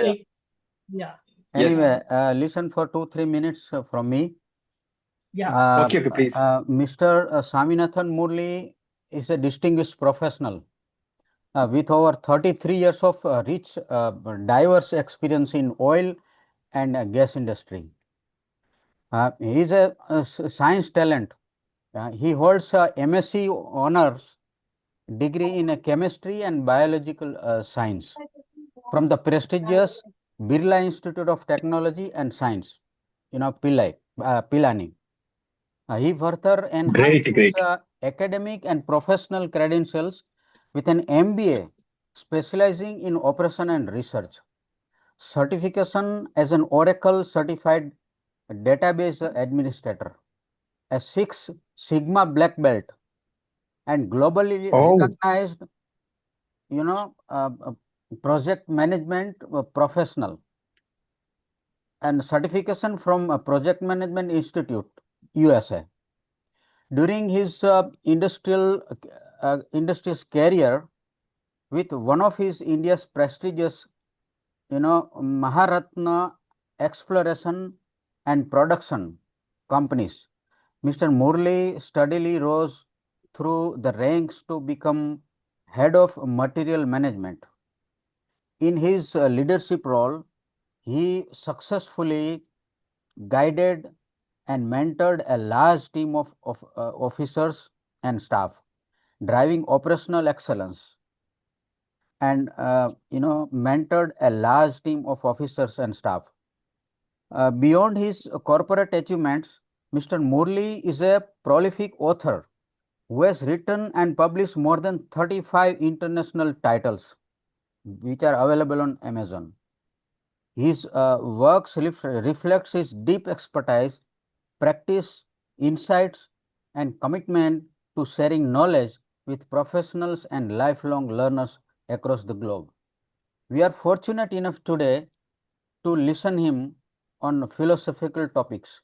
Like, yeah, Yes. Anyway, listen for 2-3 minutes from me. yeah. Okay, please. Mr. Swaminathan Murli is a distinguished professional with over 33 years of rich, diverse experience in oil and gas industry. He is a, science talent. He holds a MSc honors degree in chemistry and biological science from the prestigious Birla Institute of Technology and Science, Pilani. He further enhanced Great, his great. academic and professional credentials with an MBA specializing in operation and research, certification as an Oracle certified database administrator, a Six Sigma black belt, and globally Oh, recognized, you know, project management professional, and certification from Project Management Institute, USA. During his industrious career with one of his India's prestigious, Maharatna exploration and production companies, Mr. Murli steadily rose through the ranks to become head of material management. In his leadership role, he successfully guided and mentored a large team of officers and staff, driving operational excellence, and mentored a large team of officers and staff. Beyond his corporate achievements, Mr. Murli is a prolific author who has written and published more than 35 international titles, which are available on Amazon. His works reflects his deep expertise, practice, insights, and commitment to sharing knowledge with professionals and lifelong learners across the globe. We are fortunate enough today to listen him on philosophical topics.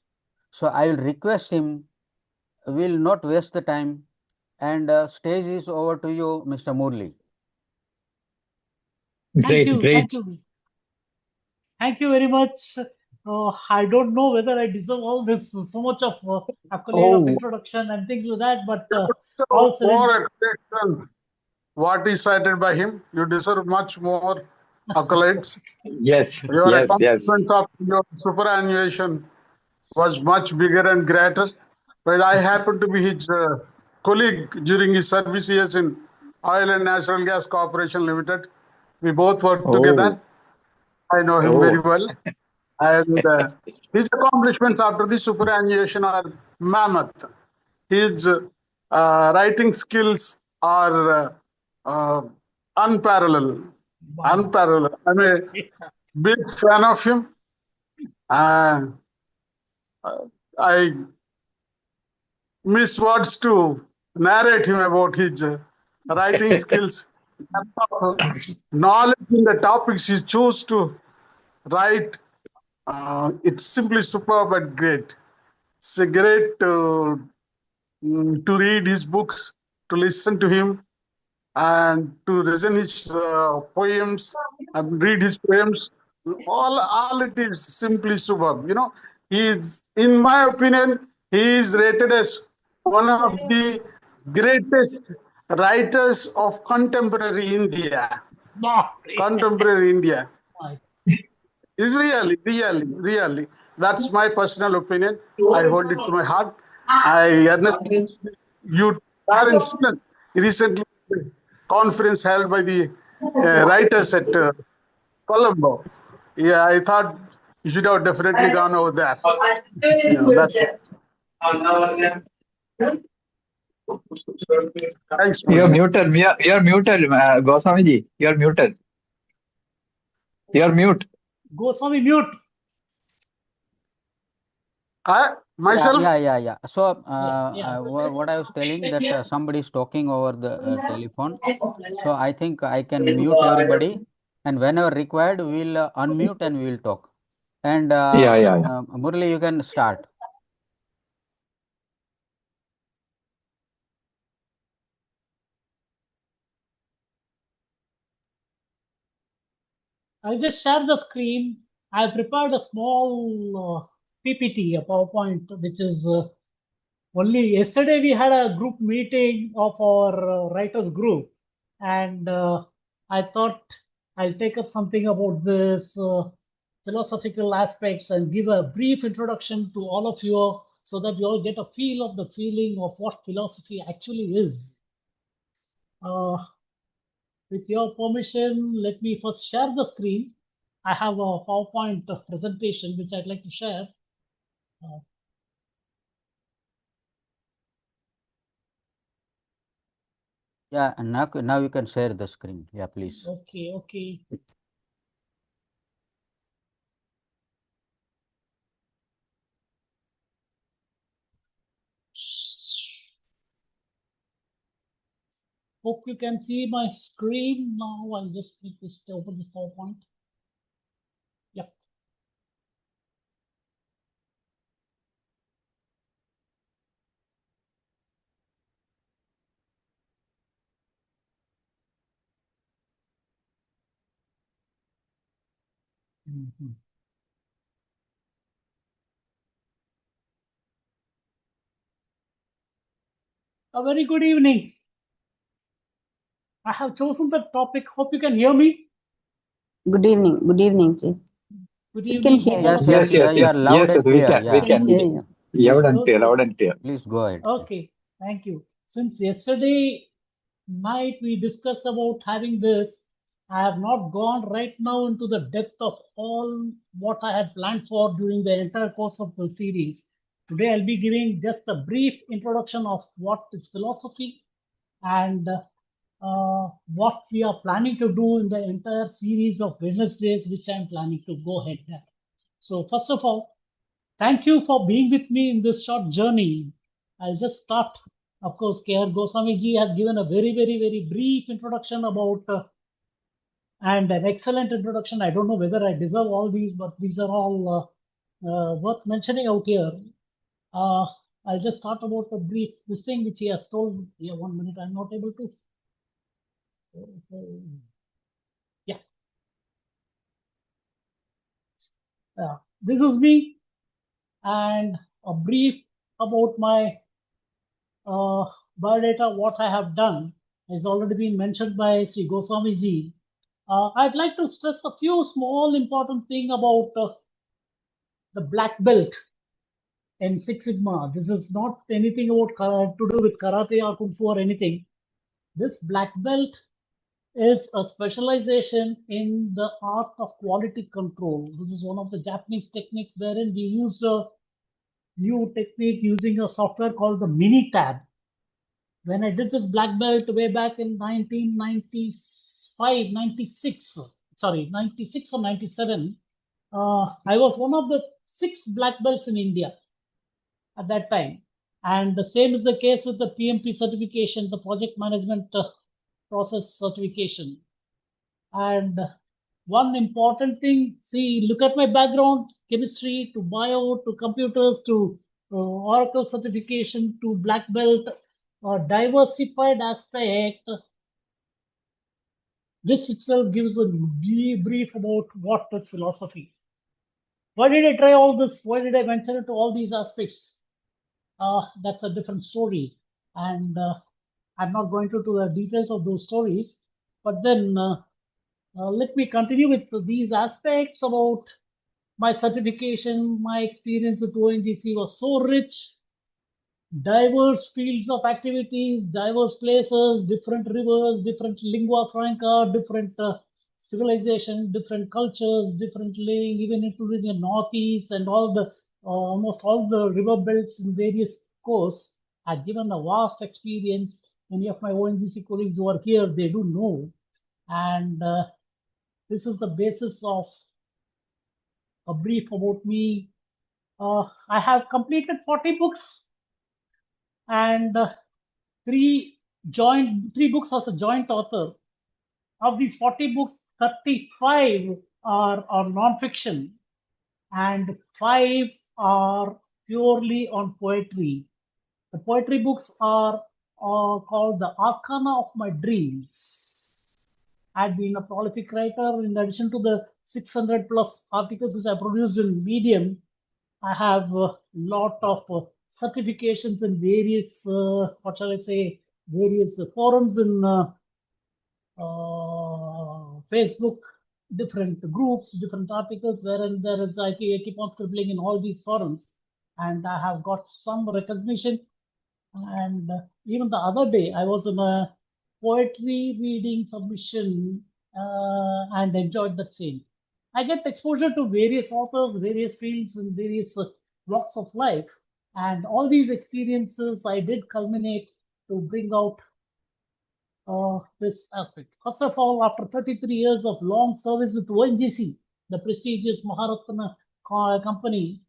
So I will request him, will not waste the time, and stage is over to you, Mr. Murli. Thank great, you, thank great. you, thank you very much. I don't know whether I deserve all this so much of accolade of Oh, introduction and things like that, but So all said and more expectation. What is cited by him, you deserve much more accolades. yes, Your yes, yes. accomplishment of your superannuation was much bigger and greater. But I happened to be his colleague during his service years in Oil and Natural Gas Corporation Limited. We both worked Oh, together. I know him very oh, well. And his accomplishments after the superannuation are mammoth. His writing skills are unparalleled. wow. Unparalleled. I'm a big fan of him. Uh, I miss words to narrate him about his writing skills, knowledge in the topics he chose to write. It's simply superb and great. It's a great to read his books, to listen to him, and to listen his poems and read his poems. All it is simply superb. He is, in my opinion, he is rated as one of the greatest writers of contemporary India. Wow. Contemporary India. My- Is really, really, really. That's my personal opinion. I hold it to my heart. I earnestly you are in Sweden. Recently, conference held by the writers at Colombo. Yeah, I thought you should have definitely gone over there. That's thanks, you're Murli. muted. You're muted, Goswami ji. You're muted. You're mute. Goswami mute. Myself, Yeah. So, Yeah. what I was telling that somebody is talking over the telephone. So, I think I can mute everybody, and whenever required, we'll unmute and we'll talk. And Yeah, yeah, yeah. Murli, you can start. I'll just share the screen. I prepared a small PPT, a PowerPoint, which is only yesterday we had a group meeting of our writers group, and I thought I'll take up something about this philosophical aspects and give a brief introduction to all of you so that you all get a feel of the feeling of what philosophy actually is. With your permission, let me first share the screen. I have a PowerPoint presentation which I'd like to share. Yeah, and now you can share the screen. Yeah, please. Okay. Hope you can see my screen now. I'll just make this open this PowerPoint. Yep. A very good evening. I have chosen the topic. Hope you can hear me. Good evening. Good evening, Chief. Good We can evening. hear Hope you. all Yes, of you yes, can Yes, see. yeah, loud and we clear. can. Yeah, We We can can. hear you. please, Loud and clear. Okay. Loud and clear. please go ahead. Okay. Thank you. Since yesterday night we discussed about having this, I have not gone right now into the depth of all what I had planned for during the entire course of the series. Today I'll be giving just a brief introduction of what is philosophy and what we are planning to do in the entire series of Wednesdays, which I'm planning to go ahead there. So first of all, thank you for being with me in this short journey. I'll just start. Of course, KR Goswami ji has given a very brief introduction about and an excellent introduction. I don't know whether I deserve all these, but these are all worth mentioning out here. I'll just start about a brief this thing which he has told. Yeah, 1 minute. I'm not able to. Yeah. This is me, and a brief about my biodata, what I have done, has already been mentioned by Sri Goswami ji. I'd like to stress a few small important thing about the black belt in Six Sigma. This is not anything about to do with karate or kung fu or anything. This black belt is a specialization in the art of quality control. This is one of the Japanese techniques wherein we used a new technique using a software called the Minitab. When I did this black belt way back in 1995, 96, sorry, 96 or 97, I was one of the 6 black belts in India at that time. And the same is the case with the PMP certification, the project management process certification. And one important thing, see, look at my background, chemistry to bio to computers to Oracle certification to black belt, diversified aspect. This itself gives a brief about what is philosophy. Why did I try all this? Why did I venture into all these aspects? That's a different story. And I'm not going into the details of those stories. But then let me continue with these aspects about my certification. My experience with ONGC was so rich, diverse fields of activities, diverse places, different rivers, different lingua franca, different civilization, different cultures, different living, even including the northeast and all the almost all the river belts in various coasts. I've given a vast experience. Many of my ONGC colleagues who are here, they do know. And this is the basis of a brief about me. I have completed 40 books and three books as a joint author. Of these 40 books, 35 are non-fiction and 5 are purely on poetry. The poetry books are called The Arcana of My Dreams. I've been a prolific writer. In addition to the 600 plus articles which I produced in Medium. I have a lot of certifications in various, what shall I say, various forums in Facebook, different groups, different articles, wherein there is, I keep on scribbling in all these forums, and I have got some recognition. And even the other day, I was in a poetry reading submission and enjoyed that same. I get exposure to various authors, various fields, and various walks of life. And all these experiences I did culminate to bring out this aspect. First of all, after 33 years of long service with ONGC, the prestigious Maharatna company,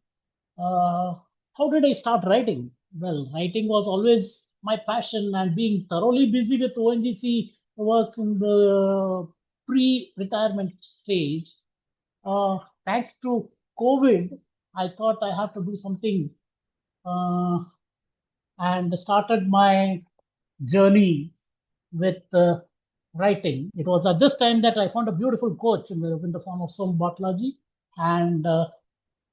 how did I start writing? Well, writing was always my passion, and being thoroughly busy with ONGC works in the pre-retirement stage. Thanks to COVID, I thought I have to do something and started my journey with writing. It was at this time that I found a beautiful coach in the form of Som Batlaji, and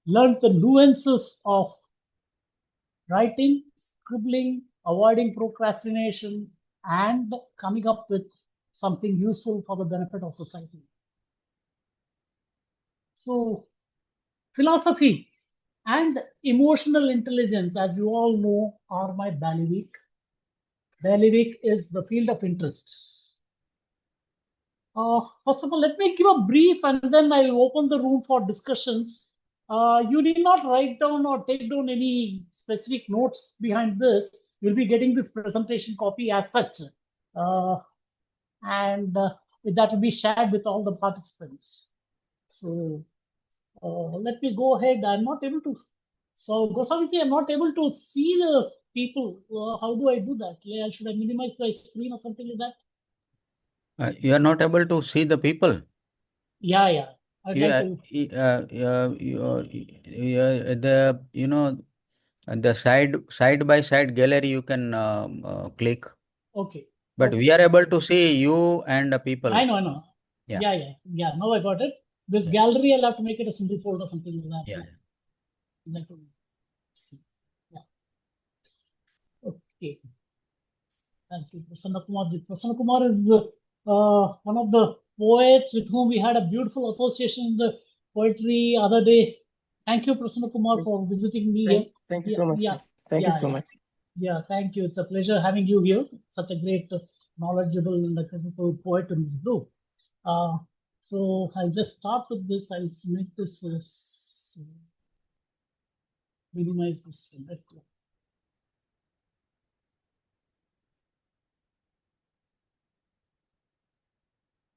learned the nuances of writing, scribbling, avoiding procrastination, and coming up with something useful for the benefit of society. So, philosophy and emotional intelligence, as you all know, are my bailiwick. Bailiwick is the field of interest. First of all, let me give a brief, and then I'll open the room for discussions. You need not write down or take down any specific notes behind this. You'll be getting this presentation copy as such. And that will be shared with all the participants. So let me go ahead. I'm not able to. So Goswami, I'm not able to see the people. How do I do that? Should I minimize my screen or something like that? You are not able to see the people. Yeah. I'd like to. The side by side gallery you can click. Okay. But okay. we are able to see you and the people. I know. Yeah. Now I got it. This gallery, I'll have to make it a single folder or something like that. Yeah. Like to see. Yeah. Okay. Thank you, Prasanna Kumar. Prasanna Kumar is one of the poets with whom we had a beautiful association in the poetry other day. Thank you, Prasanna Kumar, for visiting me here. Thank you so much. Yeah. Thank you so much. Yeah, thank you. It's a pleasure having you here. Such a great, knowledgeable and critical poet in this group. So I'll just start with this. I'll make this minimize this.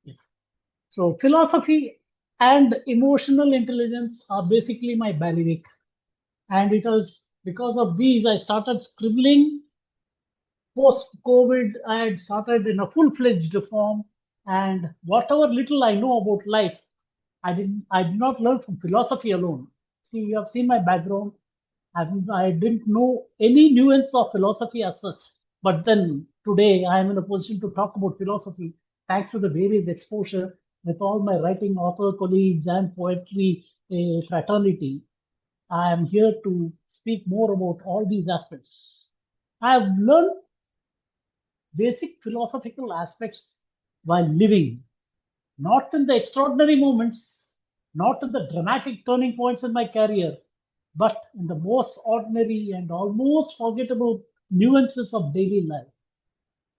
Yeah. So philosophy and emotional intelligence are basically my bailiwick, and it was because of these I started scribbling. Post-COVID, I had started in a full-fledged form, and whatever little I know about life, I did not learn from philosophy alone. See, you have seen my background. I didn't know any nuance of philosophy as such. But then today I am in a position to talk about philosophy thanks to the various exposure with all my writing author colleagues and poetry fraternity. I am here to speak more about all these aspects. I have learned basic philosophical aspects while living, not in the extraordinary moments, not in the dramatic turning points in my career, but in the most ordinary and almost forgettable nuances of daily life.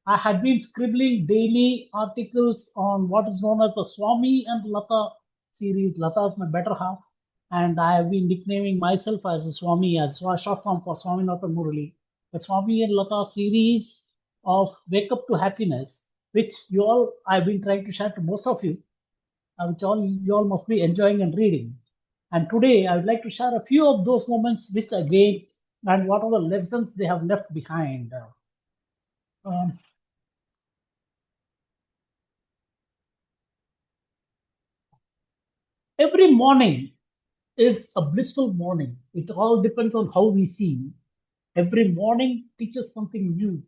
I had been scribbling daily articles on what is known as the Swami and Lata series. Lata is my better half, and I have been nicknaming myself as a Swami, as a short form for Swaminathan Murali. The Swami and Lata series of Wake Up to Happiness, which I've been trying to share to most of you, which you all must be enjoying and reading. And today I would like to share a few of those moments which I gained and what are the lessons they have left behind. Every morning is a blissful morning. It all depends on how we see. Every morning teaches something new.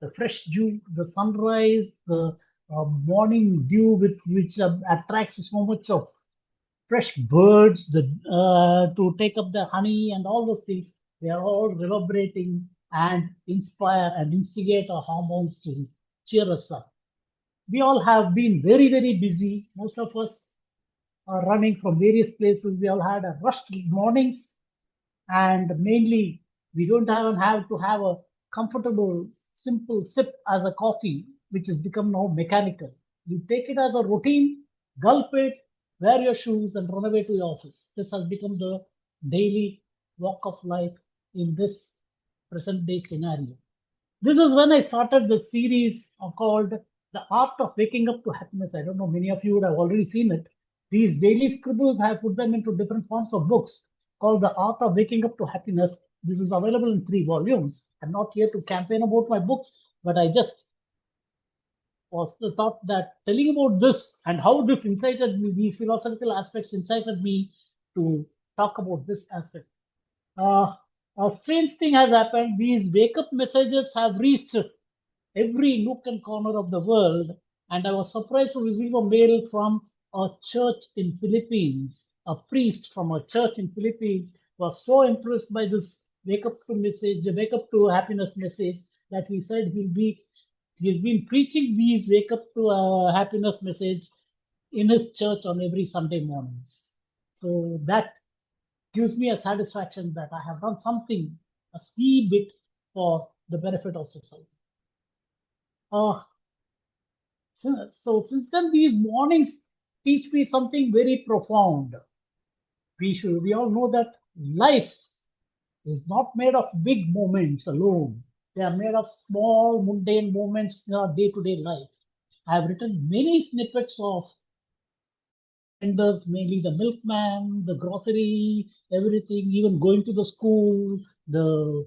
The fresh dew, the sunrise, the morning dew with which attracts so much of fresh birds to take up the honey and all those things. They are all reverberating and inspire and instigate our hormones to cheer us up. We all have been very, very busy. Most of us are running from various places. We all had a rushed mornings, and mainly we don't even have to have a comfortable, simple sip as a coffee, which has become now mechanical. You take it as a routine, gulp it, wear your shoes, and run away to your office. This has become the daily walk of life in this present day scenario. This is when I started the series called The Art of Waking Up to Happiness. I don't know, many of you would have already seen it. These daily scribbles, I have put them into different forms of books called The Art of Waking Up to Happiness. This is available in 3 volumes. I'm not here to campaign about my books, but I just was the thought that telling about this and how this incited me, these philosophical aspects incited me to talk about this aspect. A strange thing has happened. These wake-up messages have reached every nook and corner of the world, and I was surprised to receive a mail from a church in Philippines. A priest from a church in Philippines was so impressed by this wake up to happiness message, that he said he has been preaching these wake up to happiness message in his church on every Sunday mornings. So that gives me a satisfaction that I have done something, a wee bit, for the benefit of society. So since then, these mornings teach me something very profound. We all know that life is not made of big moments alone. They are made of small, mundane moments in our day-to-day life. I have written many snippets of vendors, mainly the milkman, the grocery, everything, even going to the school, the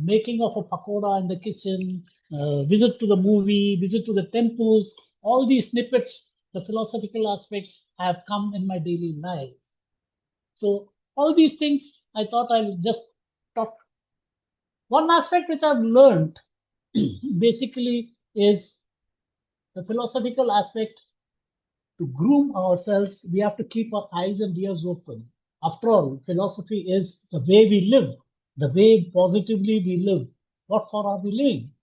making of a pakoda in the kitchen, visit to the movie, visit to the temples. All these snippets, the philosophical aspects, have come in my daily life. So all these things, I thought I'll just talk. One aspect which I've learned basically is the philosophical aspect. To groom ourselves, we have to keep our eyes and ears open. After all, philosophy is the way we live, the way positively we live. What for are we living?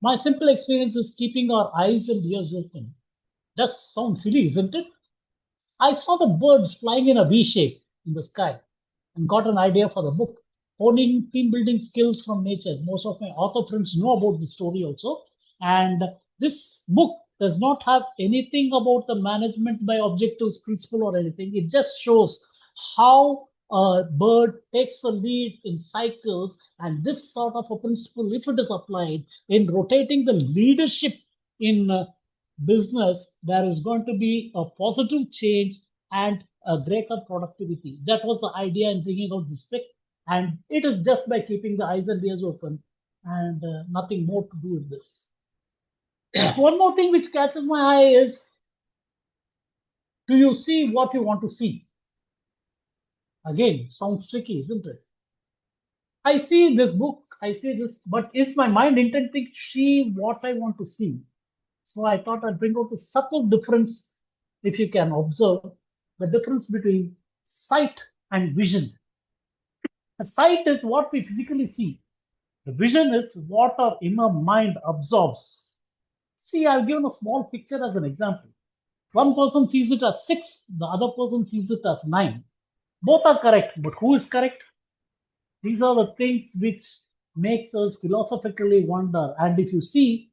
My simple experience is keeping our eyes and ears open. Does sound silly, isn't it? I saw the birds flying in a V shape in the sky and got an idea for the book. Honing team building skills from nature. Most of my author friends know about this story also. And this book does not have anything about the management by objectives principle or anything. It just shows how a bird takes the lead in cycles, and this sort of a principle, if it is applied in rotating the leadership in business, there is going to be a positive change and a greater productivity. That was the idea in bringing out this book, and it is just by keeping the eyes and ears open, and nothing more to do with this. One more thing which catches my eye is, do you see what you want to see? Again, sounds tricky, isn't it? I see this book, I see this, but is my mind intending to see what I want to see? So I thought I'd bring out the subtle difference, if you can observe, the difference between sight and vision. The sight is what we physically see. The vision is what our inner mind absorbs. See, I've given a small picture as an example. One person sees it as 6, the other person sees it as 9. Both are correct, but who is correct? These are the things which makes us philosophically wonder. And if you see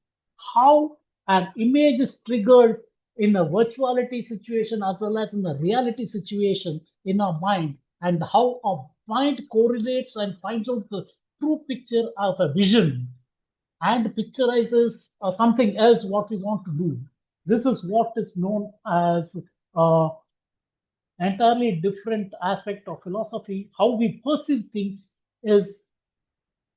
how an image is triggered in a virtuality situation as well as in the reality situation in our mind, and how our mind correlates and finds out the true picture of a vision and picturizes something else what we want to do. This is what is known as entirely different aspect of philosophy. How we perceive things is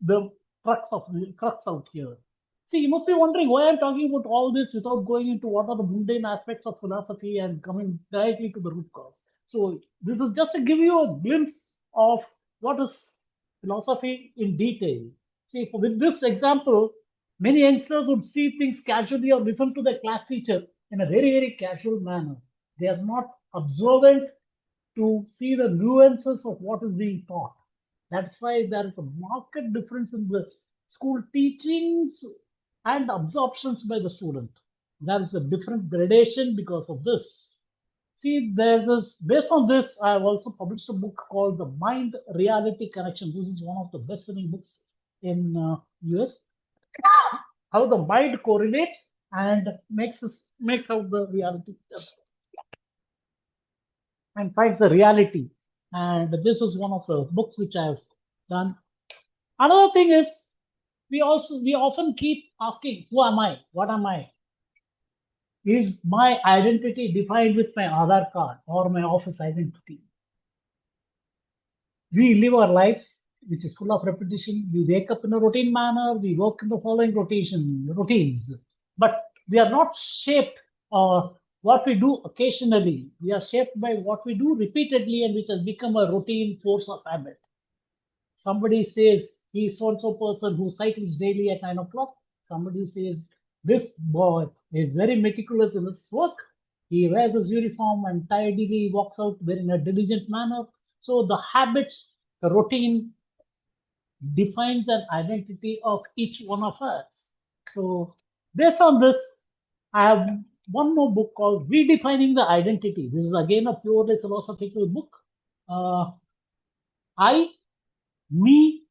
the crux out here. See, you must be wondering why I'm talking about all this without going into what are the mundane aspects of philosophy and coming directly to the root cause. So this is just to give you a glimpse of what is philosophy in detail. See, with this example, many youngsters would see things casually or listen to their class teacher in a very, very casual manner. They are not observant to see the nuances of what is being taught. That's why there is a marked difference in the school teachings and absorptions by the student. There is a different gradation because of this. See, there's this, based on this, I have also published a book called The Mind Reality Connection. This is one of the best-selling books in US. How the mind correlates and makes out the reality and finds the reality. And this is one of the books which I have done. Another thing is, we often keep asking, who am I? What am I? Is my identity defined with my Aadhaar card or my office identity? We live our lives, which is full of repetition. We wake up in a routine manner. We work in the following routines. But we are not shaped what we do occasionally. We are shaped by what we do repeatedly and which has become a routine force of habit. Somebody says he is so-and-so person who cycles daily at 9 o'clock. Somebody says this boy is very meticulous in his work. He wears his uniform and tidily walks out in a diligent manner. So the habits, the routine defines an identity of each one of us. So based on this, I have one more book called Redefining the Identity. This is again a purely philosophical book. I, me,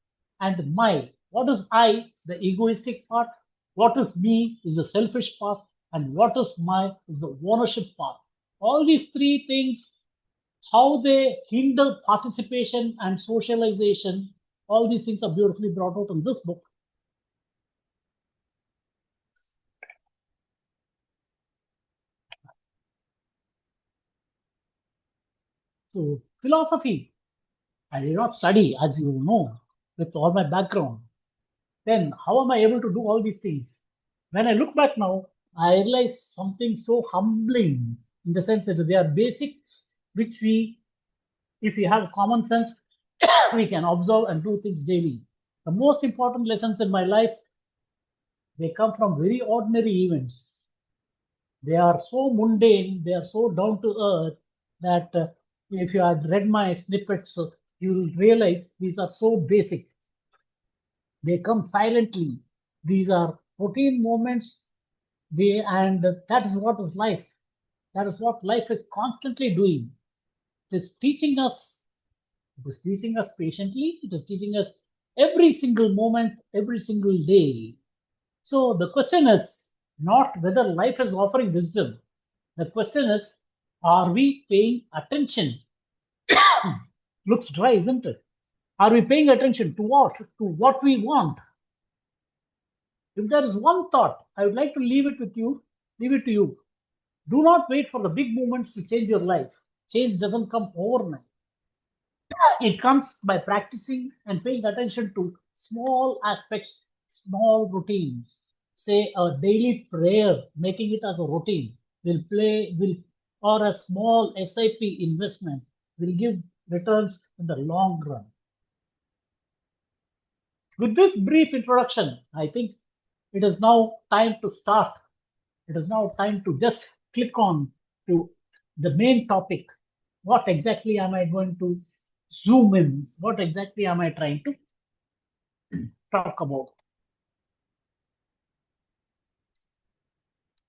and my. What is I? The egoistic part. What is me is the selfish part. And what is my is the ownership part. All these three things, how they hinder participation and socialization, all these things are beautifully brought out in this book. So philosophy, I did not study, as you know, with all my background. Then how am I able to do all these things? When I look back now, I realize something so humbling in the sense that they are basics which we, if we have common sense, we can observe and do things daily. The most important lessons in my life, they come from very ordinary events. They are so mundane, they are so down to earth that if you had read my snippets, you will realize these are so basic. They come silently. These are routine moments, and that is what is life. That is what life is constantly doing. It is teaching us. It is teaching us patiently. It is teaching us every single moment, every single day. So the question is not whether life is offering wisdom. The question is, are we paying attention? Looks dry, isn't it? Are we paying attention to what? To what we want? If there is one thought, I would like to leave it to you. Do not wait for the big moments to change your life. Change doesn't come overnight. It comes by practicing and paying attention to small aspects, small routines. Say a daily prayer, making it as a routine, or a small SIP investment will give returns in the long run. With this brief introduction, I think it is now time to start. It is now time to just click on to the main topic. What exactly am I going to zoom in? What exactly am I trying to talk about?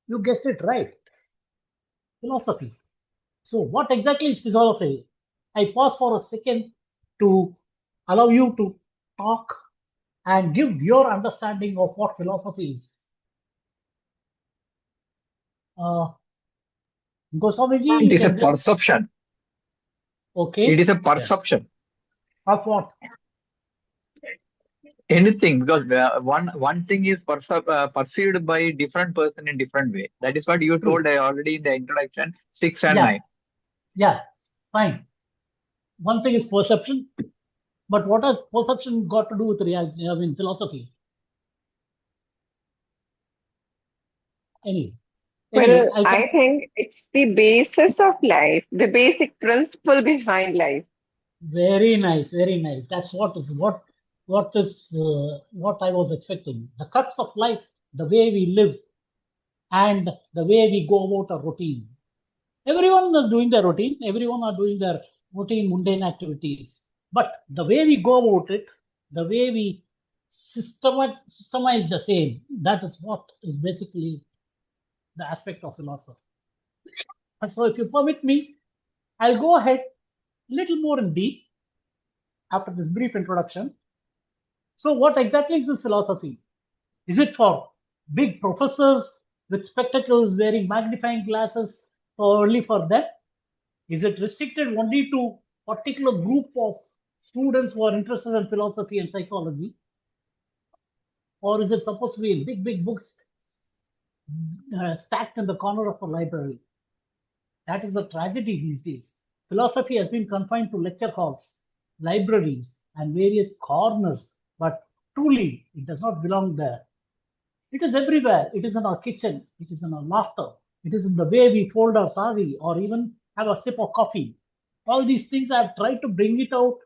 You guessed it right. Philosophy. So what exactly is philosophy? I pause for a second to allow you to talk and give your understanding of what philosophy is. Goswami ji, It is a perception. Okay. It is a perception. Of what? Anything, because one thing is perceived by different person in different way. That is what you told already in the introduction, 6 and 9. Yeah, fine. One thing is perception, but what has perception got to do with reality? I mean, philosophy. Anyway, Well, I think it's the basis of life, the basic principle behind life. Very nice, very nice. That's what I was expecting. The crux of life, the way we live, and the way we go about our routine. Everyone is doing their routine. Everyone are doing their routine, mundane activities. But the way we go about it, the way we systemize the same, that is what is basically the aspect of philosophy. And so if you permit me, I'll go ahead a little more in deep after this brief introduction. So what exactly is this philosophy? Is it for big professors with spectacles wearing magnifying glasses or only for them? Is it restricted only to particular group of students who are interested in philosophy and psychology? Or is it supposed to be in big, big books stacked in the corner of a library? That is the tragedy these days. Philosophy has been confined to lecture halls, libraries, and various corners, but truly it does not belong there. It is everywhere. It is in our kitchen. It is in our laughter. It is in the way we fold our sari or even have a sip of coffee. All these things I have tried to bring it out.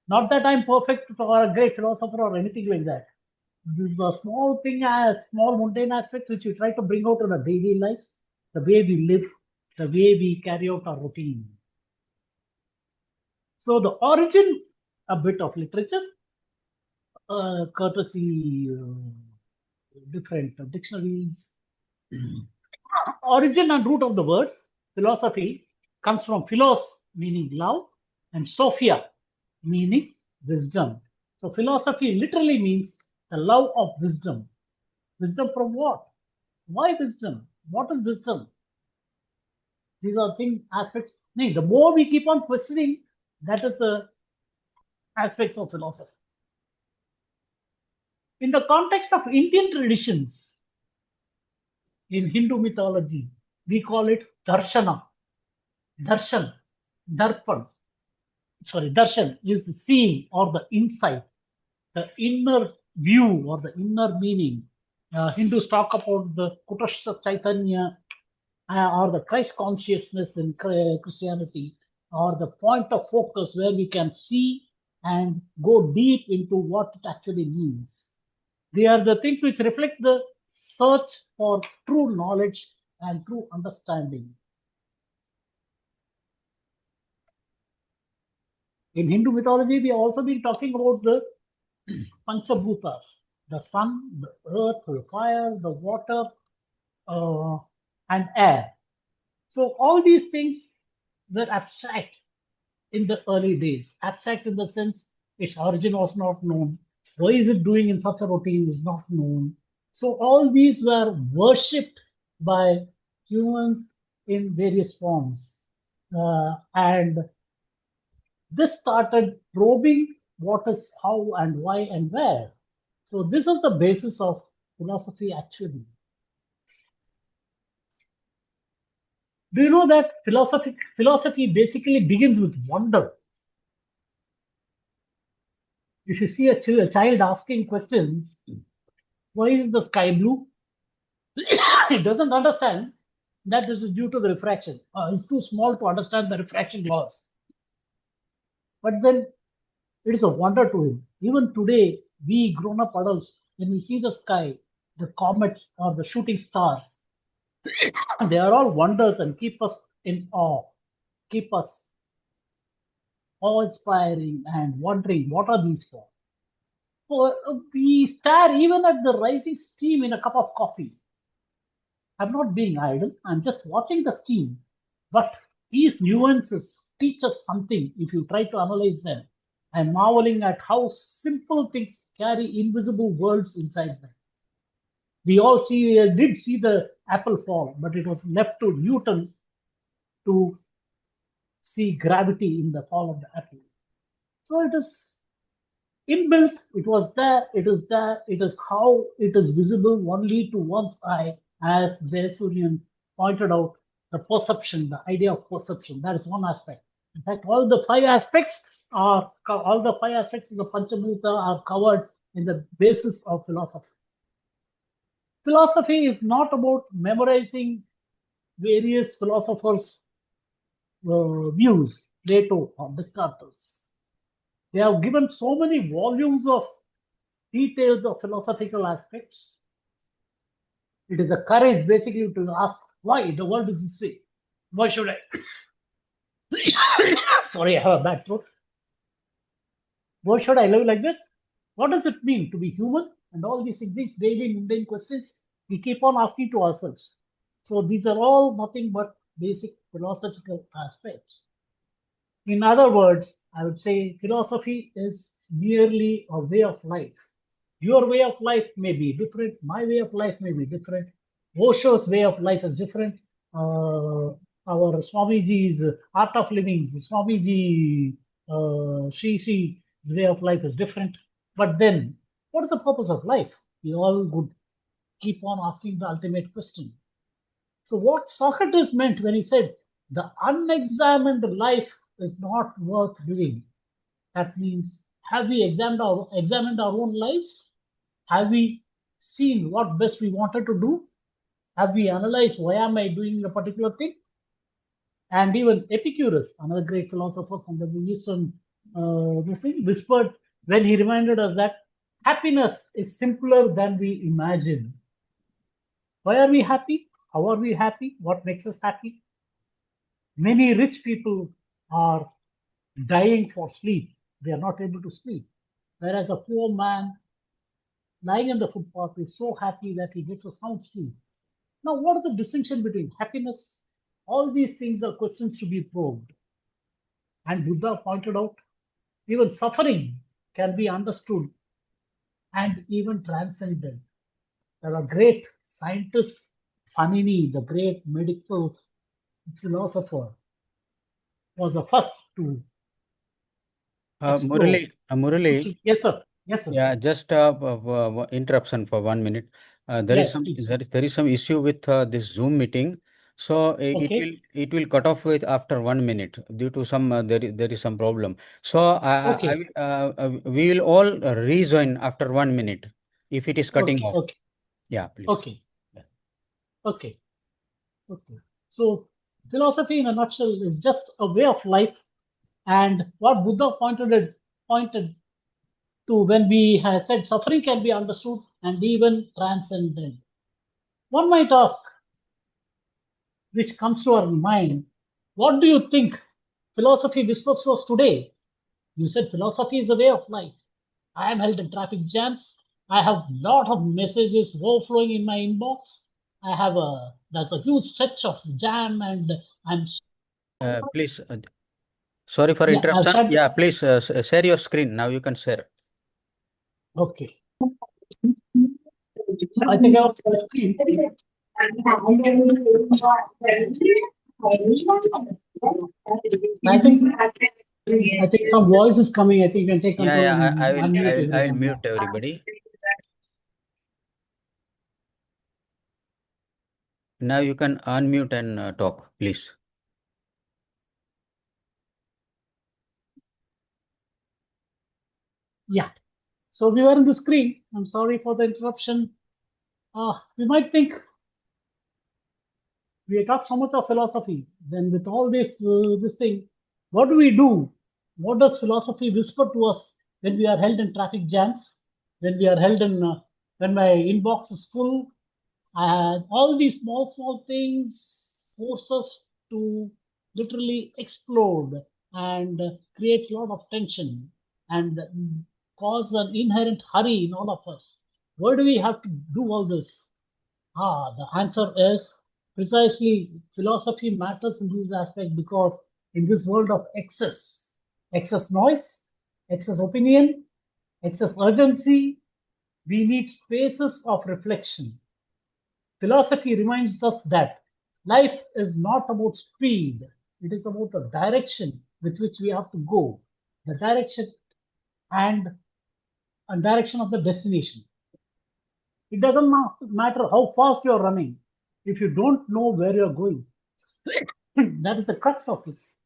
Not that I'm perfect or a great philosopher or anything like that. This is a small thing, as small mundane aspects which we try to bring out in our daily lives, the way we live, the way we carry out our routine. So the origin, a bit of literature, courtesy different dictionaries. Origin and root of the word philosophy comes from philos, meaning love, and sophia, meaning wisdom. So philosophy literally means the love of wisdom. Wisdom from what? Why wisdom? What is wisdom? These are aspects. The more we keep on questioning, that is the aspects of philosophy. In the context of Indian traditions, in Hindu mythology, we call it darshana. Darshan, darpan. Sorry, darshan is seeing or the insight, the inner view or the inner meaning. Hindus talk about the Kutasha Chaitanya or the Christ consciousness in Christianity, or the point of focus where we can see and go deep into what it actually means. They are the things which reflect the search for true knowledge and true understanding. In Hindu mythology, we have also been talking about the Panchabhutas, the sun, the earth, the fire, the water, and air. So all these things were abstract in the early days. Abstract in the sense its origin was not known. Why is it doing in such a routine is not known. So all these were worshipped by humans in various forms. And this started probing what is how and why and where. So this is the basis of philosophy actually. Do you know that philosophy basically begins with wonder? If you see a child asking questions, why is the sky blue? It doesn't understand that this is due to the refraction. It's too small to understand the refraction laws. But then it is a wonder to him. Even today, we grown-up adults, when we see the sky, the comets or the shooting stars, they are all wonders and keep us in awe, keep us awe-inspiring and wondering what are these for. We stare even at the rising steam in a cup of coffee. I'm not being idle, I'm just watching the steam. But these nuances teach us something if you try to analyze them. I'm marveling at how simple things carry invisible worlds inside them. We all did see the apple fall, but it was left to Newton to see gravity in the fall of the apple. So it is inbuilt, it was there, it is there, it is how it is visible only to one's eye, as Jayasurian pointed out, the perception, the idea of perception. That is one aspect. In fact, all the five aspects of the Panchabhuta are covered in the basis of philosophy. Philosophy is not about memorizing various philosophers' views, Plato or Descartes. They have given so many volumes of details of philosophical aspects. It is a courage basically to ask why the world is this way. Why should I? Sorry, I have a bad throat. Why should I live like this? What does it mean to be human? And all these daily mundane questions we keep on asking to ourselves. So these are all nothing but basic philosophical aspects. In other words, I would say philosophy is merely a way of life. Your way of life may be different. My way of life may be different. Osho's way of life is different. Our Swamiji's art of living, Swamiji Sri's way of life is different. But then, what is the purpose of life? We all would keep on asking the ultimate question. So, what Socrates meant when he said the unexamined life is not worth living, that means, have we examined our own lives? Have we seen what best we wanted to do? Have we analyzed why am I doing a particular thing? And even Epicurus, another great philosopher from the Eastern whispered when he reminded us that happiness is simpler than we imagine. Why are we happy? How are we happy? What makes us happy? Many rich people are dying for sleep. They are not able to sleep. Whereas a poor man lying on the footpath is so happy that he gets a sound sleep. Now, what is the distinction between happiness? All these things are questions to be probed. And Buddha pointed out even suffering can be understood and even transcended. There are great scientists, Panini, the great medical philosopher, was the first to explore. Murali, Yes, sir. Yes, sir. yeah, just interruption for 1 minute. There is Yes, some please. there is some issue with this Zoom meeting, so Okay. it will cut off with after 1 minute due to some there is some problem. So Okay. we will all rejoin after 1 minute if it is cutting Okay. off. Okay. Yeah, please. Okay. Okay. Okay. So philosophy in a nutshell is just a way of life. And what Buddha pointed to when we have said suffering can be understood and even transcended. One might ask, which comes to our mind, what do you think philosophy whispers to us today? You said philosophy is a way of life. I am held in traffic jams. I have lot of messages overflowing in my inbox. There's a huge stretch of jam, and I'm Please, sorry for yeah I've interruption. shared. Yeah, please share your screen. Now you can share. Okay, so I think I was on the screen. I think some voice is coming. I think you can take Yeah, control yeah, and unmute I will everyone mute now. everybody. Now you can unmute and talk, please. Yeah. So we were on the screen. I'm sorry for the interruption. We might think we talk so much of philosophy. Then with all this thing, what do we do? What does philosophy whisper to us when we are held in traffic jams? When we are held in when my inbox is full, and all these small things force us to literally explode and creates a lot of tension and cause an inherent hurry in all of us. Why do we have to do all this? The answer is precisely philosophy matters in this aspect because in this world of excess noise, excess opinion, excess urgency, we need spaces of reflection. Philosophy reminds us that life is not about speed, it is about the direction with which we have to go, the direction and a direction of the destination. It doesn't matter how fast you're running if you don't know where you're going. That is the crux of this.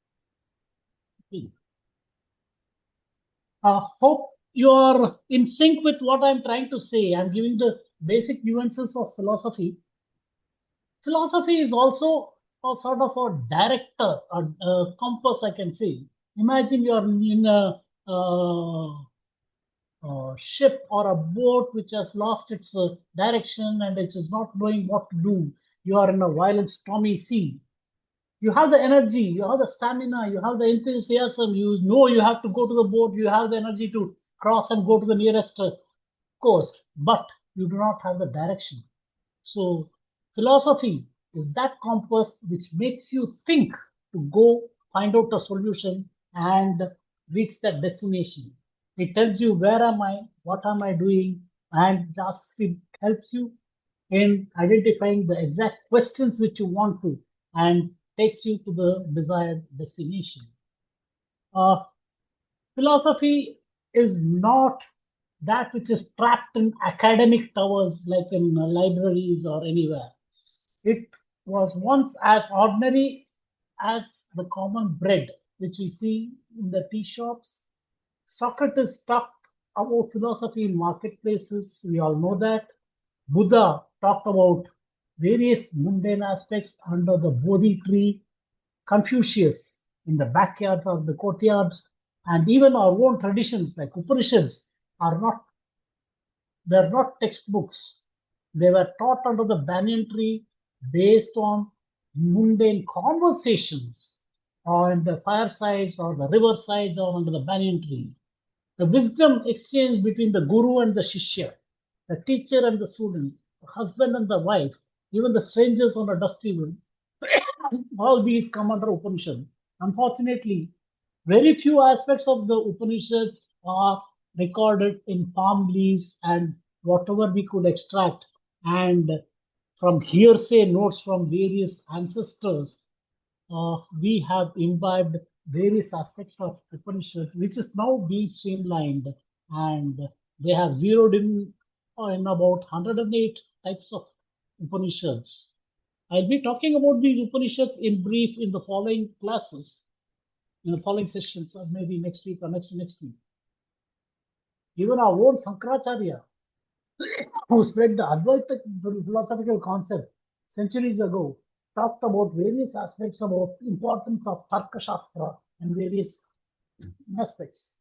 Hope you are in sync with what I'm trying to say. I'm giving the basic nuances of philosophy. Philosophy is also a sort of a director, a compass, I can say. Imagine you're in a ship or a boat which has lost its direction and it is not knowing what to do. You are in a violent, stormy sea. You have the energy, you have the stamina, you have the enthusiasm, you know you have to go to the boat, you have the energy to cross and go to the nearest coast, but you do not have the direction. So philosophy is that compass which makes you think to go find out a solution and reach that destination. It tells you where am I, what am I doing, and just it helps you in identifying the exact questions which you want to and takes you to the desired destination. Philosophy is not that which is trapped in academic towers like in libraries or anywhere. It was once as ordinary as the common bread which we see in the tea shops. Socrates talked about philosophy in marketplaces. We all know that. Buddha talked about various mundane aspects under the Bodhi tree. Confucius in the backyards or the courtyards, and even our own traditions like Upanishads they're not textbooks. They were taught under the banyan tree based on mundane conversations on the firesides or the riversides or under the banyan tree. The wisdom exchange between the guru and the shishya, the teacher and the student, the husband and the wife, even the strangers on a dusty road, all these come under Upanishad. Unfortunately, very few aspects of the Upanishads are recorded in palm leaves and whatever we could extract, and from hearsay notes from various ancestors, we have imbibed various aspects of Upanishads, which is now being streamlined, and they have zeroed in about 108 types of Upanishads. I'll be talking about these Upanishads in brief in the following classes, in the following sessions, or maybe next week or next to next week. Even our own Sankaracharya, who spread the Advaita philosophical concept centuries ago, talked about various aspects about importance of Tarka Shastra and various aspects.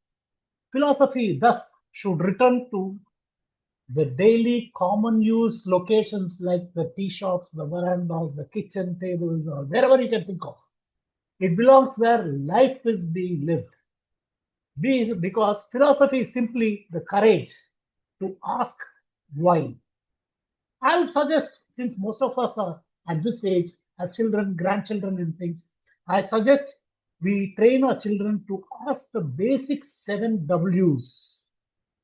Philosophy thus should return to the daily common use locations like the tea shops, the verandas, the kitchen tables, or wherever you can think of. It belongs where life is being lived. Because philosophy is simply the courage to ask why. I would suggest, since most of us are at this age, have children, grandchildren, and things, I suggest we train our children to ask the basic 7 W's.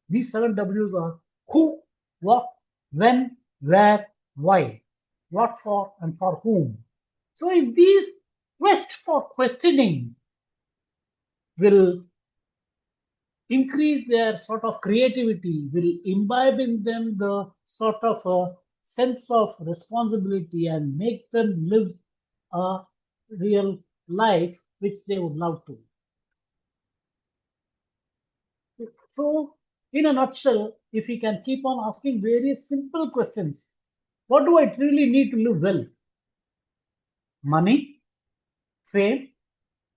These 7 W's are who, what, when, where, why, what for, and for whom. So if these quest for questioning will increase their sort of creativity, will imbibe in them the sort of a sense of responsibility and make them live a real life which they would love to. So, in a nutshell, if we can keep on asking various simple questions, what do I really need to live well? Money, fame,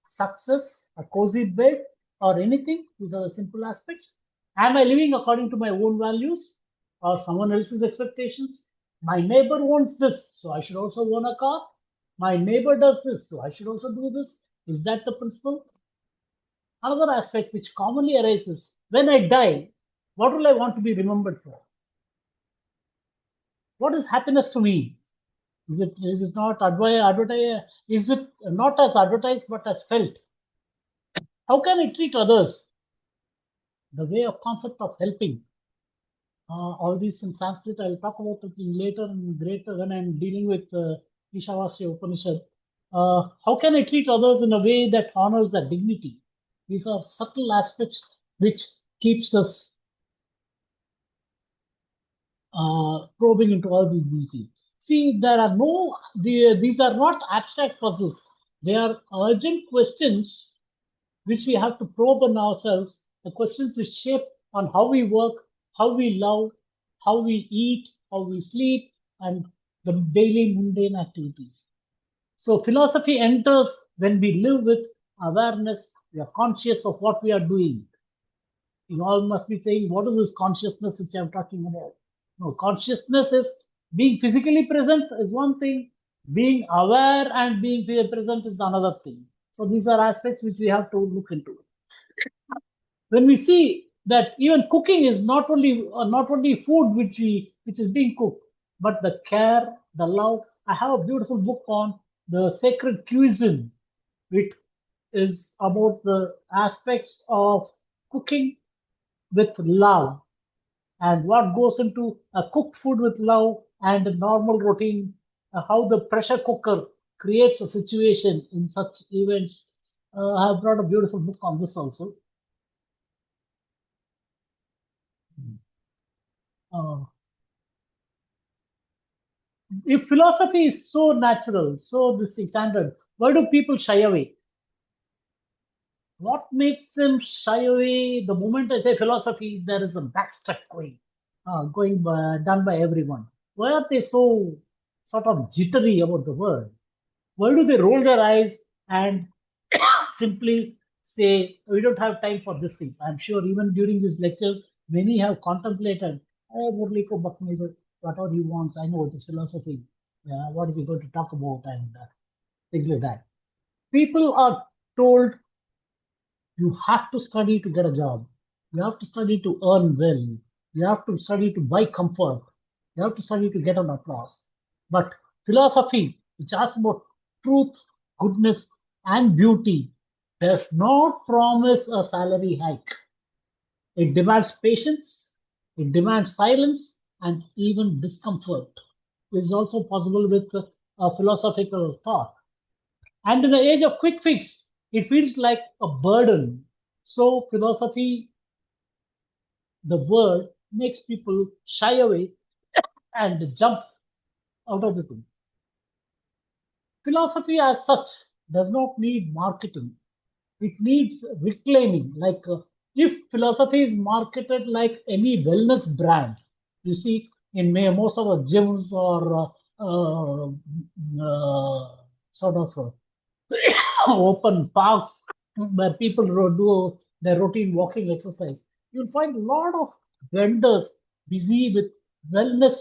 success, a cozy bed, or anything? These are the simple aspects. Am I living according to my own values or someone else's expectations? My neighbor wants this, so I should also own a car. My neighbor does this, so I should also do this. Is that the principle? Another aspect which commonly arises, when I die, what will I want to be remembered for? What is happiness to me? Is it not advertised? Is it not as advertised but as felt? How can I treat others? The way of concept of helping. All these in Sanskrit, I'll talk about it later and greater when I'm dealing with Ishavasya Upanishad. How can I treat others in a way that honors their dignity? These are subtle aspects which keeps us probing into all these details. See, these are not abstract puzzles. They are urgent questions which we have to probe on ourselves, the questions which shape on how we work, how we love, how we eat, how we sleep, and the daily mundane activities. So philosophy enters when we live with awareness, we are conscious of what we are doing. You all must be saying, what is this consciousness which I'm talking about? No, consciousness is being physically present is one thing, Being aware and being present is another thing. So these are aspects which we have to look into. When we see that even cooking is not only food which is being cooked, but the care, the love. I have a beautiful book on the sacred cuisine, which is about the aspects of cooking with love and what goes into a cooked food with love and a normal routine, how the pressure cooker creates a situation in such events. I have brought a beautiful book on this also. If philosophy is so natural, so this thing standard, why do people shy away? What makes them shy away? The moment I say philosophy, there is a backstep done by everyone. Why are they so sort of jittery about the word? Why do they roll their eyes and simply say, we don't have time for these things? I'm sure even during these lectures, many have contemplated, whatever he wants. I know it is philosophy. What is he going to talk about? And things like that. People are told you have to study to get a job. You have to study to earn well. You have to study to buy comfort. You have to study to get an applause. But philosophy, which asks about truth, goodness, and beauty, does not promise a salary hike. It demands patience, it demands silence, and even discomfort. It is also possible with a philosophical thought. And in the age of quick fix, it feels like a burden. So, philosophy, the word, makes people shy away and jump out of the thing. Philosophy, as such, does not need marketing. It needs reclaiming. Like if philosophy is marketed like any wellness brand, you see, in most of the gyms or sort of open parks where people do their routine walking exercise, you'll find a lot of vendors busy with wellness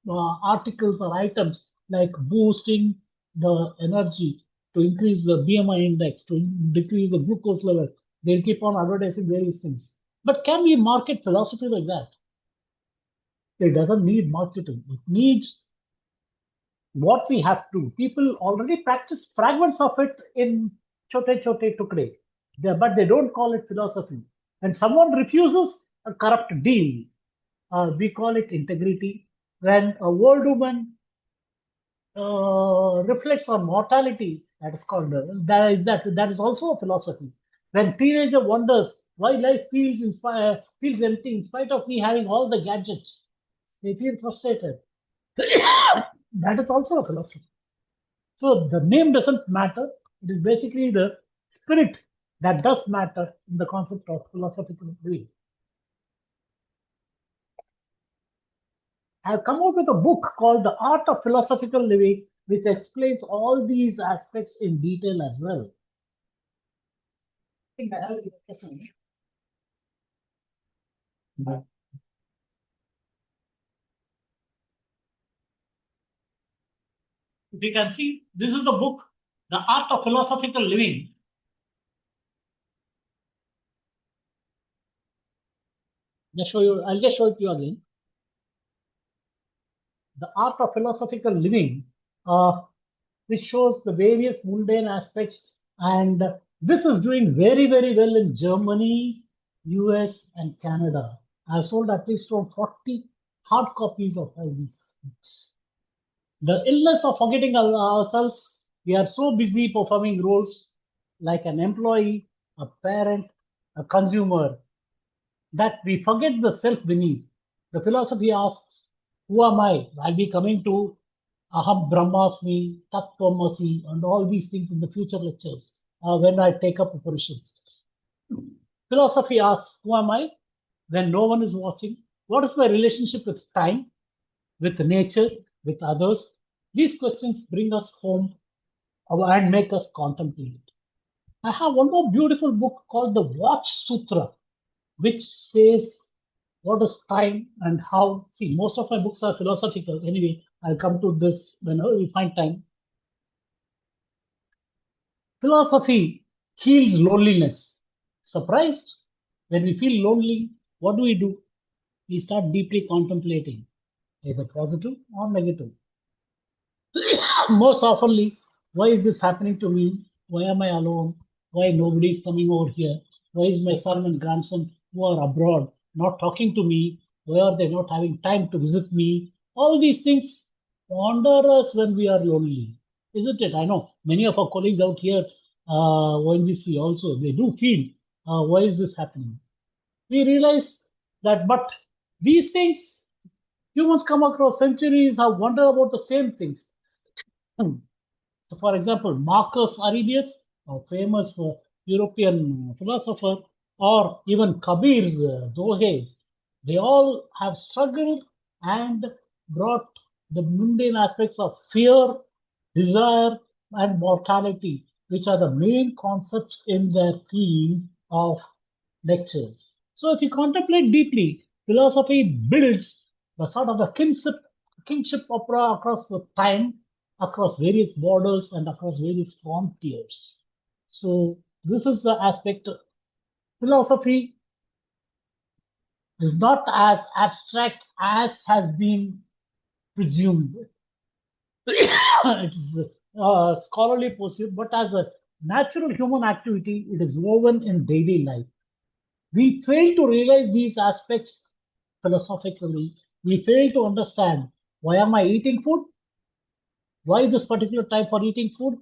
articles or items like boosting the energy, to increase the BMI index, to decrease the glucose level. They'll keep on advertising various things. But can we market philosophy like that? It doesn't need marketing. It needs what we have to. People already practice fragments of it in chote tukde, but they don't call it philosophy. When someone refuses a corrupt deal, we call it integrity. When a old woman reflects on mortality, that is called that is also a philosophy. When teenager wonders why life feels empty in spite of me having all the gadgets, they feel frustrated. That is also a philosophy. So the name doesn't matter. It is basically the spirit that does matter in the concept of philosophical living. I have come out with a book called The Art of Philosophical Living, which explains all these aspects in detail as well. I think I have a question. If you can see, this is the book, The Art of Philosophical Living. I'll just show it to you again. The Art of Philosophical Living, which shows the various mundane aspects. And this is doing very, very well in Germany, US, and Canada. I've sold at least around 40 hard copies of all these books. The illness of forgetting ourselves, we are so busy performing roles like an employee, a parent, a consumer, that we forget the self beneath. The philosophy asks, who am I? I'll be coming to Aham Brahmasmi, Tat Tvamasi, and all these things in the future lectures when I take up Upanishads. Philosophy asks, who am I when no one is watching? What is my relationship with time, with nature, with others? These questions bring us home and make us contemplate. I have one more beautiful book called the Watch Sutra, which says what is time and how. See, most of my books are philosophical anyway, I'll come to this whenever we find time. Philosophy heals loneliness. Surprised? When we feel lonely, what do? We start deeply contemplating, either positive or negative. Most oftenly, why is this happening to me? Why am I alone? Why nobody is coming over here? Why is my son and grandson who are abroad not talking to me? Why are they not having time to visit me? All these things wander us when we are lonely, isn't it? I know many of our colleagues out here, ONGC also, they do feel, why is this happening? We realize that, but these things, humans come across centuries, have wondered about the same things. So, for example, Marcus Aurelius, a famous European philosopher, or even Kabir's Dohes, they all have struggled and brought the mundane aspects of fear, desire, and mortality, which are the main concepts in their theme of lectures. So, if you contemplate deeply, philosophy builds the sort of a kingship opera across the time, across various borders, and across various frontiers. So, this is the aspect. Philosophy is not as abstract as has been presumed. It is a scholarly pursuit, but as a natural human activity, it is woven in daily life. We fail to realize these aspects philosophically. We fail to understand, why am I eating food? Why this particular time for eating food?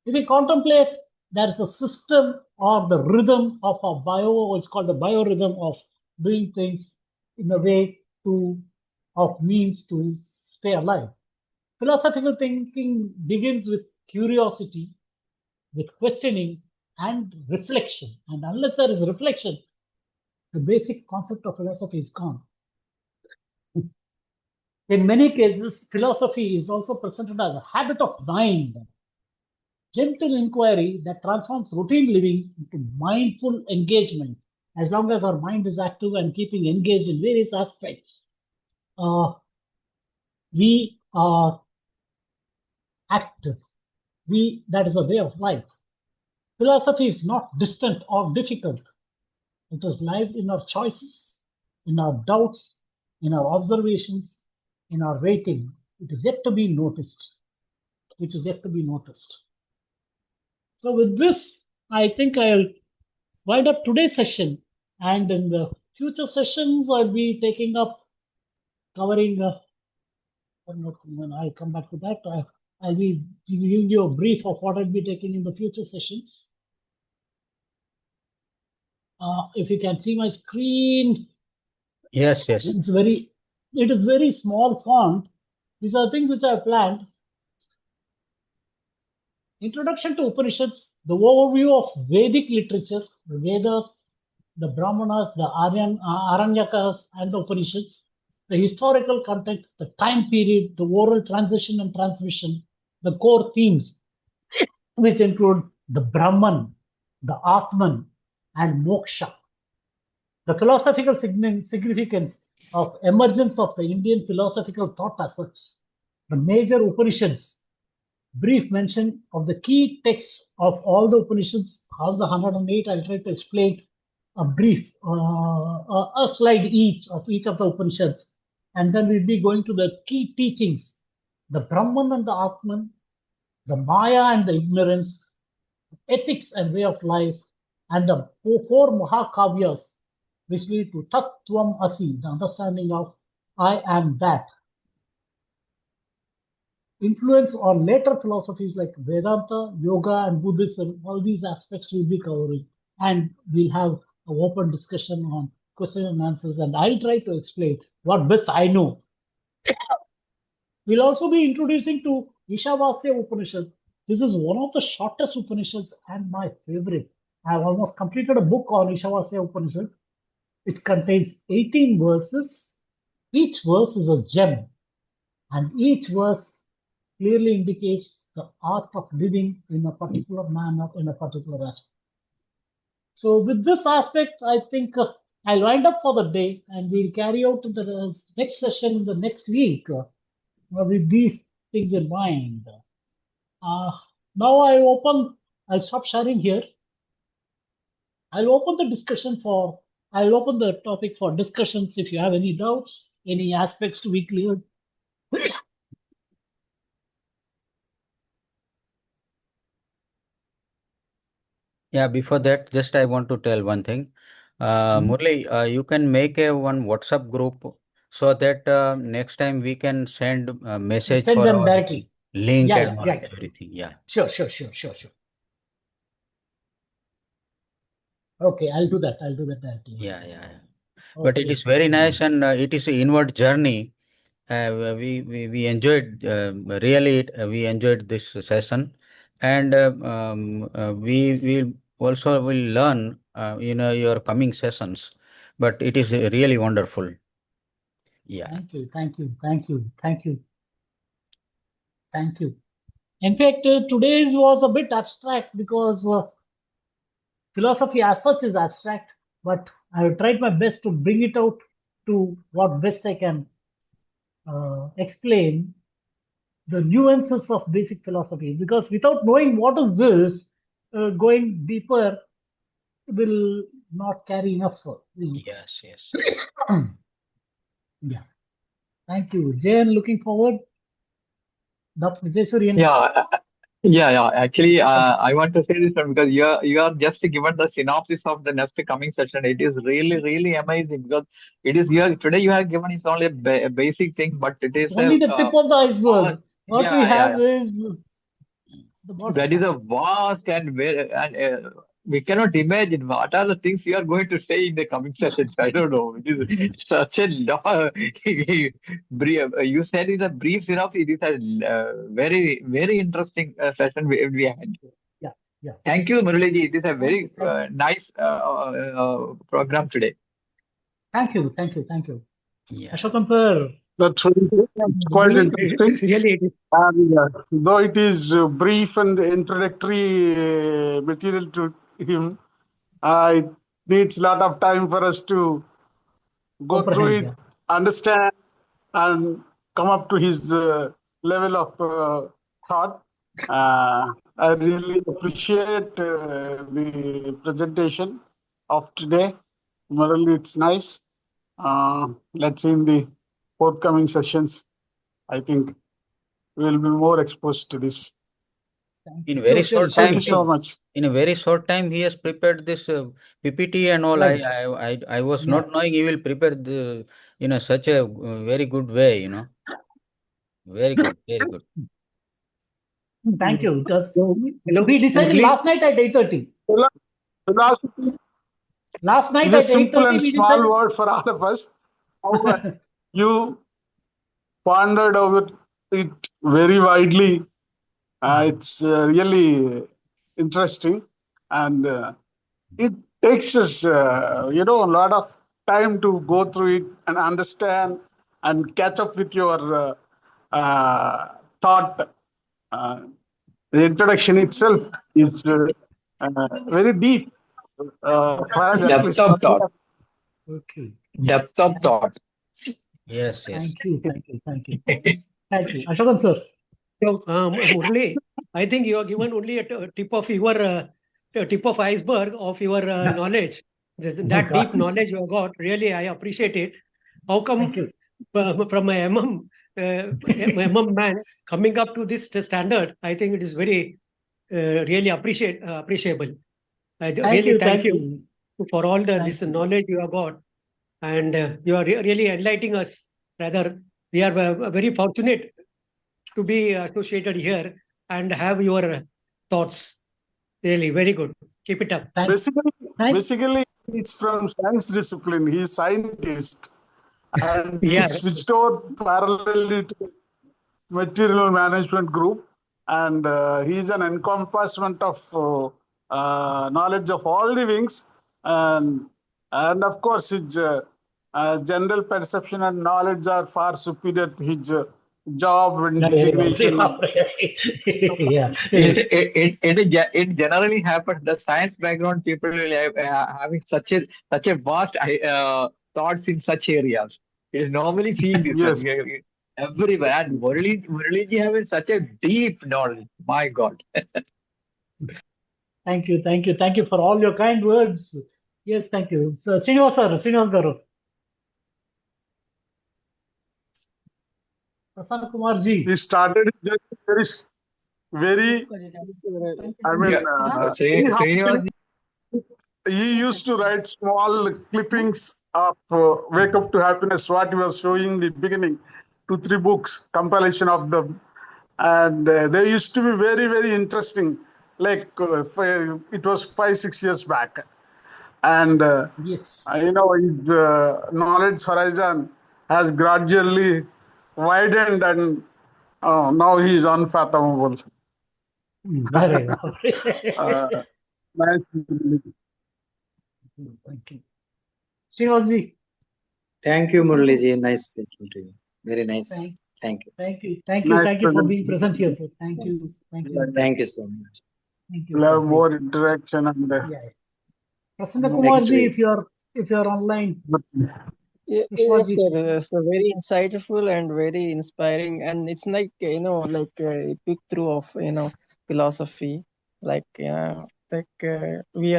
If we contemplate, there is a system or the rhythm of a it's called the biorhythm of doing things in a way of means to stay alive. Philosophical thinking begins with curiosity, with questioning and reflection. And unless there is reflection, the basic concept of philosophy is gone. In many cases, philosophy is also presented as a habit of mind, gentle inquiry that transforms routine living into mindful engagement. As long as our mind is active and keeping engaged in various aspects, we are active. That is a way of life. Philosophy is not distant or difficult. It is lived in our choices, in our doubts, in our observations, in our waiting. It is yet to be noticed. Which is yet to be noticed. So with this, I think I'll wind up today's session. And in the future sessions, I'll be taking up, covering, I'll come back to that. I'll be giving you a brief of what I'll be taking in the future sessions. If you can see my screen. Yes. It is very small font. These are things which I have planned. Introduction to Upanishads, the overview of Vedic literature, the Vedas, the Brahmanas, the Aranyakas, and the Upanishads, the historical context, the time period, the oral transition and transmission, the core themes, which include the Brahman, the Atman, and Moksha. The philosophical significance of emergence of the Indian philosophical thought as such, the major Upanishads, brief mention of the key texts of all the Upanishads, all the 108. I'll try to explain a brief, a slide each of the Upanishads, and then we'll be going to the key teachings, the Brahman and the Atman, the Maya and the ignorance, ethics and way of life, and the four Mahakavyas, which lead to Tattvam Asi, the understanding of I am that. Influence on later philosophies like Vedanta, Yoga, and Buddhism, all these aspects we'll be covering. And we'll have an open discussion on question and answers, and I'll try to explain what best I know. We'll also be introducing to Ishavasya Upanishad. This is one of the shortest Upanishads and my favorite. I have almost completed a book on Ishavasya Upanishad. It contains 18 verses. Each verse is a gem, and each verse clearly indicates the art of living in a particular manner, in a particular aspect. So with this aspect, I think I'll wind up for the day, and we'll carry out in the next session in the next week. with these things in mind, now I'll stop sharing here. I'll open the topic for discussions if you have any doubts, any aspects to be cleared. Yeah, before that, just I want to tell one thing. Murli, you can make a one WhatsApp group so that next time we can send a message Send for them our directly. link Yeah, and yeah, all, right. everything. Yeah. Sure. Okay, I'll do that directly. Yeah. But it Okay. is very nice, and it is an inward journey. We enjoyed really we enjoyed this session, and we also will learn your coming sessions. But it is really wonderful. Yeah. Thank you. In fact, today's was a bit abstract because philosophy as such is abstract, but I have tried my best to bring it out to what best I can explain the nuances of basic philosophy. Because without knowing what is this, going deeper will not carry enough. Yes. Yeah. Thank you, Jayan. Looking forward. Dr. Jesurian. Yeah. Actually, I want to say this one because you are just given the synopsis of the next coming session. It is really amazing because it is today you have given is only a basic thing, but it It's is only the tip of the iceberg. What we yeah. have is the That is a vast and very and we cannot imagine what are the things you are going to say in the coming sessions. I don't know. It is such a long, brief. You said it a brief enough. It is a very interesting session we had. Yeah. Thank you, Muraliji. It is a very nice program today. Thank you. Yeah. Ashokan sir. That's quite interesting. Really, it is. And though it is brief and introductory material to him, it needs a lot of time for us to go through Comprehend, it, yeah. understand, and come up to his level of thought. I really appreciate the presentation of today. Morally, it's nice. Let's see in the forthcoming sessions. I think we'll be more exposed to this. In very short time, Thank you so much. in a very short time, he has prepared this PPT and all. Right. I was not knowing he will prepare the such a very good way. Very good. Thank you. Hello, We decided Murli. last night at 8:30. Philosophy Last night is a at simple 8:30 and we small decided. word for all of us. However, you pondered over it very widely. It's really interesting, and it takes us, a lot of time to go through it and understand and catch up with your thought. The introduction itself is very deep, far as at Depth least for of me. thought. Okay. Depth of thought. Yes. Thank you. Ashokan sir. So, Murli, I think you are given only a tip of iceberg of your knowledge. That deep knowledge you have got, really, I appreciate it. How come from a MM man coming up to this standard? I think it is very, really appreciable. I really thank you for all this knowledge you have got, and you are really enlightening us. Rather, we are very fortunate to be associated here and have your thoughts. Really, very good. Keep it up. Basically, it's from science discipline. He's scientist, and he Yeah. switched over parallelly to material management group, and he's an encompassment of knowledge of all the wings, and of course his general perception and knowledge are far superior to his job and designation. It generally happens. The science background people will having such a vast thoughts in such areas. You normally seeing this. Yes. everywhere. And Muraliji having such a deep knowledge. My God. Thank you, thank you, thank you for all your kind words. Yes, thank you. So, Srinivas Garu. Prasanna Kumar ji. He started very, very, I mean, Yeah. Srinivas. he used to write small clippings of Wake Up to Happiness, what he was showing in the beginning, 2, 3 books, compilation of them. And they used to be very, very interesting. Like it was 5, 6 years back. And Yes. his knowledge horizon has gradually widened, and now he is unfathomable. Very well. Nice. Thank you. Srinivas ji. Thank you, Muraliji. Nice speaking to you. Very nice. Thank Thank you. Thank you. Thank you. Nice Thank you for present. being present here, sir. Thank you. Thank you. Thank you so much. Thank you. We'll have sir. more interaction and Yeah. Prasanna Next Kumar ji, week. if you're online. Yes, Vishwaji. sir. So very insightful and very inspiring, and it's like like a quick through of philosophy. Like we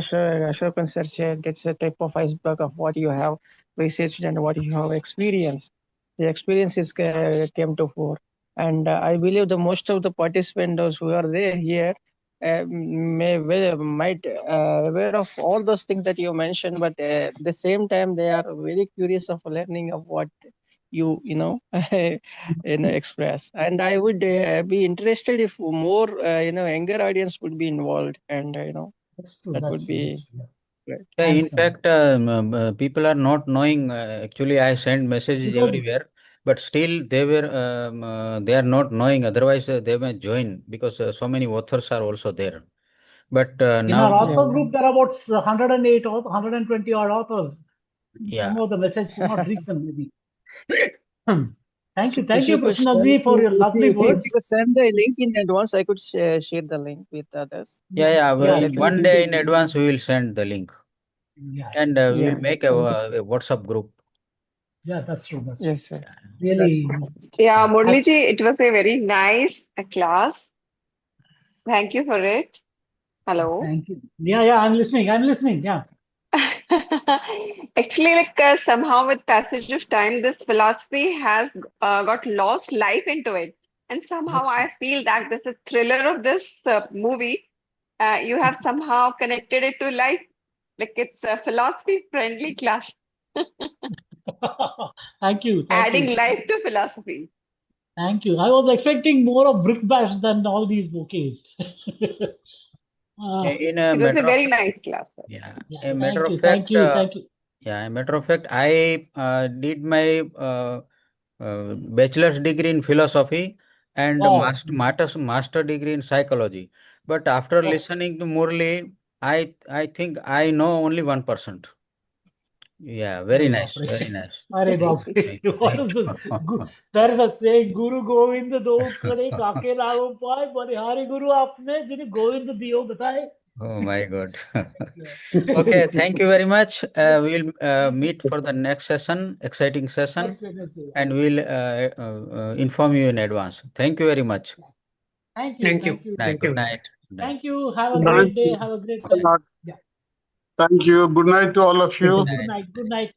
Ashokan sir said, it's a type of iceberg of what you have researched and what you have experienced. The experiences came to fore, and I believe the most of the participants who are there here might aware of all those things that you mentioned, but at the same time they are very curious of learning of what you express. And I would be interested if more younger audience would be involved, and That's true. that That's would true. be That's true. great. Yeah, in Thanks, fact, people are not knowing. Actually, I send messages Because everywhere, but still they are not knowing. Otherwise, they may join because so many authors are also there. But in now, our author group, there are about 108 or 120 odd authors. yeah. Somehow the message could not reach them, maybe. Thank So you, could Prasanna ji, for your lovely if words. you could send the link in advance, I could share the link with others. Yeah. Yeah, In one day in advance, we will send the link, Yeah. and we Yeah. will make a WhatsApp group. Yeah, that's true. That's Yes, sir. true. Really. Yeah, That's- Muraliji, it was a very nice class. Thank you for it. Hello. Thank you. Yeah, I'm listening. Yeah. Actually, like somehow with passage of time, this philosophy has got lost life into it. And somehow That's true. I feel that this is thriller of this movie. You have somehow connected it to life. Like it's a philosophy friendly class, Thank you. adding life to philosophy. Thank you. I was expecting more of brick bash than all these bouquets. In a It was a matter of very nice class, sir. yeah, Yeah, a matter of thank fact, you. yeah, a matter of fact, I did my bachelor's degree in philosophy and Wow. master degree in psychology. But after Wow. listening to Murli, I think I know only 1%. Yeah, very Arey nice, Baap re. very nice. Arey Thank Baap you, re. thank you, What thank is this? you. There is a saying, Guru Govind do करे काके लागो पाए बलिहारी गुरु आपने जिन्हें गोविंद दियो बताए. Oh my God. Okay, thank you very much. We'll meet for the next session, exciting session, Next Wednesday. and we'll inform you in advance. Thank you very much. Thank you. Thank you. Thank you. Night, Thank you. good night. Good night. Thank you. Have a Nice. great day. Have a great time. Yeah. Thank you. Good night to all of Good you. Good night. night. Good night.